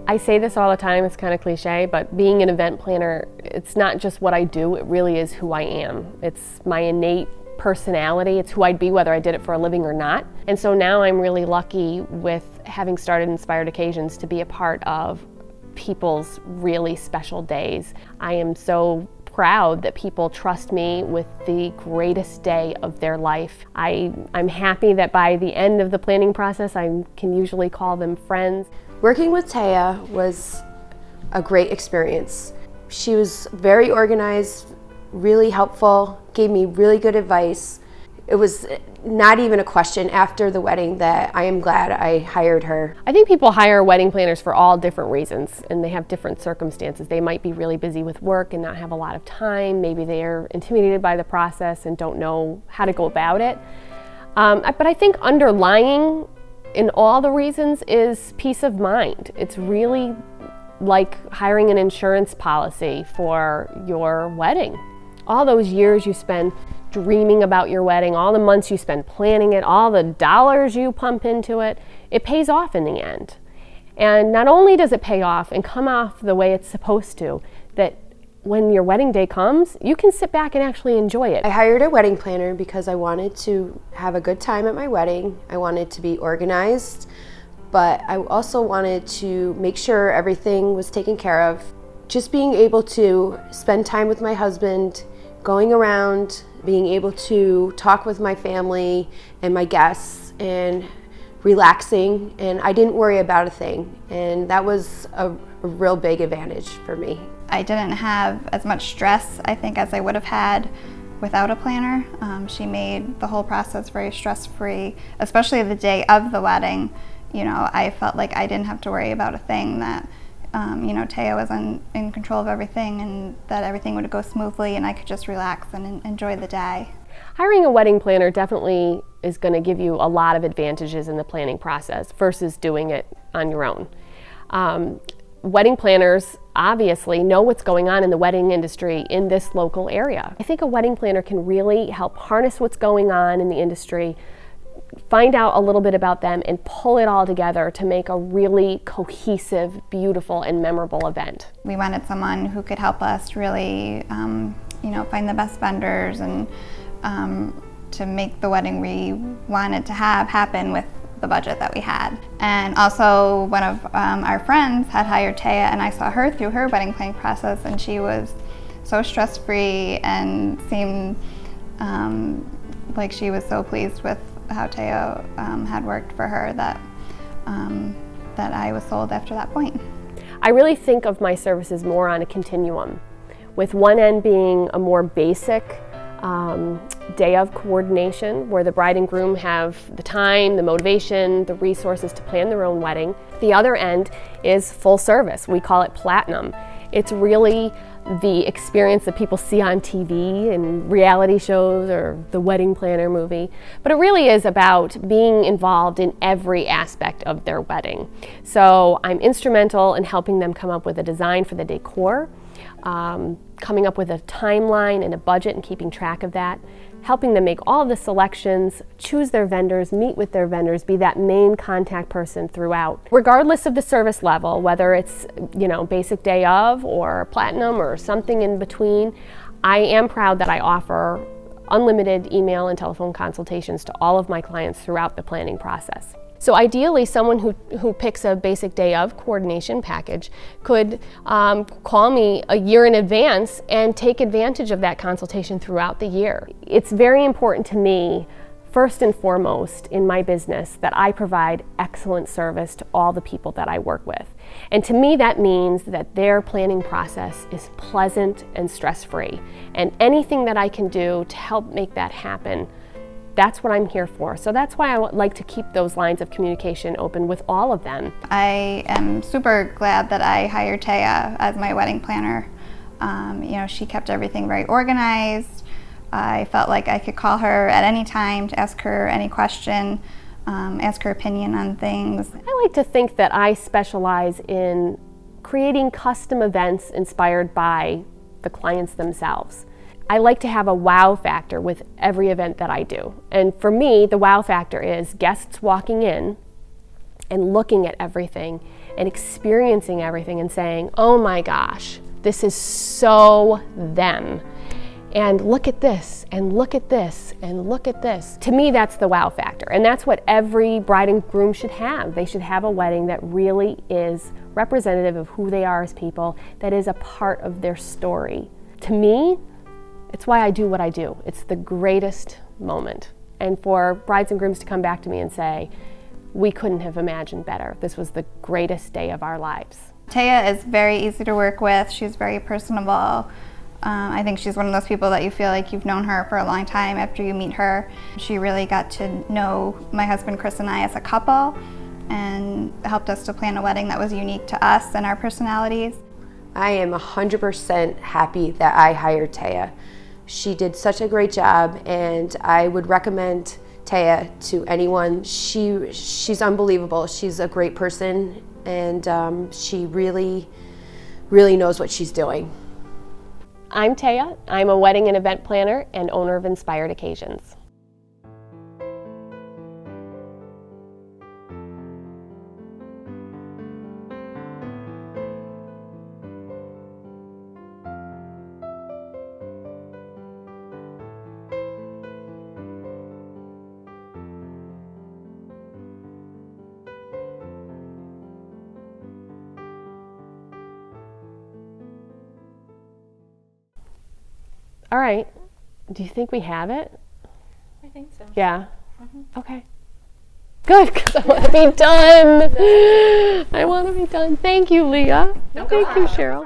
I say this all the time, it's kind of cliche, but being an event planner, it's not just what I do, it really is who I am. It's my innate personality, it's who I'd be whether I did it for a living or not. And so now I'm really lucky with having started Inspired Occasions to be a part of people's really special days. I am so proud that people trust me with the greatest day of their life. I'm happy that by the end of the planning process, I can usually call them friends. Working with Taia was a great experience. She was very organized, really helpful, gave me really good advice. It was not even a question after the wedding that I am glad I hired her. I think people hire wedding planners for all different reasons, and they have different circumstances. They might be really busy with work and not have a lot of time. Maybe they're intimidated by the process and don't know how to go about it. But I think underlying in all the reasons is peace of mind. It's really like hiring an insurance policy for your wedding. All those years you spend dreaming about your wedding, all the months you spend planning it, all the dollars you pump into it, it pays off in the end. And not only does it pay off and come off the way it's supposed to, that when your wedding day comes, you can sit back and actually enjoy it. I hired a wedding planner because I wanted to have a good time at my wedding. I wanted to be organized, but I also wanted to make sure everything was taken care of. Just being able to spend time with my husband, going around, being able to talk with my family and my guests and relaxing, and I didn't worry about a thing, and that was a real big advantage for me. I didn't have as much stress, I think, as I would have had without a planner. She made the whole process very stress-free, especially the day of the wedding. You know, I felt like I didn't have to worry about a thing, that you know, Taia was in control of everything, and that everything would go smoothly and I could just relax and enjoy the day. Hiring a wedding planner definitely is going to give you a lot of advantages in the planning process versus doing it on your own. Wedding planners obviously know what's going on in the wedding industry in this local area. I think a wedding planner can really help harness what's going on in the industry, find out a little bit about them, and pull it all together to make a really cohesive, beautiful, and memorable event. We wanted someone who could help us really, you know, find the best vendors and to make the wedding we wanted to have happen with the budget that we had. And also one of our friends had hired Taia, and I saw her through her wedding planning process, and she was so stress-free and seemed like she was so pleased with how Taia had worked for her that, that I was sold after that point. I really think of my services more on a continuum, with one end being a more basic day of coordination where the bride and groom have the time, the motivation, the resources to plan their own wedding. The other end is full service. We call it platinum. It's really the experience that people see on TV and reality shows or the wedding planner movie, but it really is about being involved in every aspect of their wedding. So I'm instrumental in helping them come up with a design for the decor, coming up with a timeline and a budget and keeping track of that, helping them make all of the selections, choose their vendors, meet with their vendors, be that main contact person throughout. Regardless of the service level, whether it's, you know, basic day of or platinum or something in between, I am proud that I offer unlimited email and telephone consultations to all of my clients throughout the planning process. So ideally, someone who picks a basic day of coordination package could call me a year in advance and take advantage of that consultation throughout the year. It's very important to me, first and foremost in my business, that I provide excellent service to all the people that I work with. And to me that means that their planning process is pleasant and stress-free. And anything that I can do to help make that happen, that's what I'm here for. So that's why I would like to keep those lines of communication open with all of them. I am super glad that I hired Taia as my wedding planner. You know, she kept everything very organized. I felt like I could call her at any time to ask her any question, ask her opinion on things. I like to think that I specialize in creating custom events inspired by the clients themselves. I like to have a wow factor with every event that I do. And for me, the wow factor is guests walking in and looking at everything and experiencing everything and saying, oh my gosh, this is so them. And look at this, and look at this, and look at this. To me, that's the wow factor. And that's what every bride and groom should have. They should have a wedding that really is representative of who they are as people, that is a part of their story. To me, it's why I do what I do. It's the greatest moment. And for brides and grooms to come back to me and say, we couldn't have imagined better. This was the greatest day of our lives. Taia is very easy to work with. She's very personable. I think she's one of those people that you feel like you've known her for a long time after you meet her. She really got to know my husband Chris and I as a couple and helped us to plan a wedding that was unique to us and our personalities. I am 100% happy that I hired Taia. She did such a great job, and I would recommend Taia to anyone. She's unbelievable. She's a great person, and she really, really knows what she's doing. I'm Taia. I'm a wedding and event planner and owner of Inspired Occasions. All right, do you think we have it? I think so. Yeah? Okay. Good, because I want to be done. I want to be done. Thank you, Leah. Thank you, Cheryl.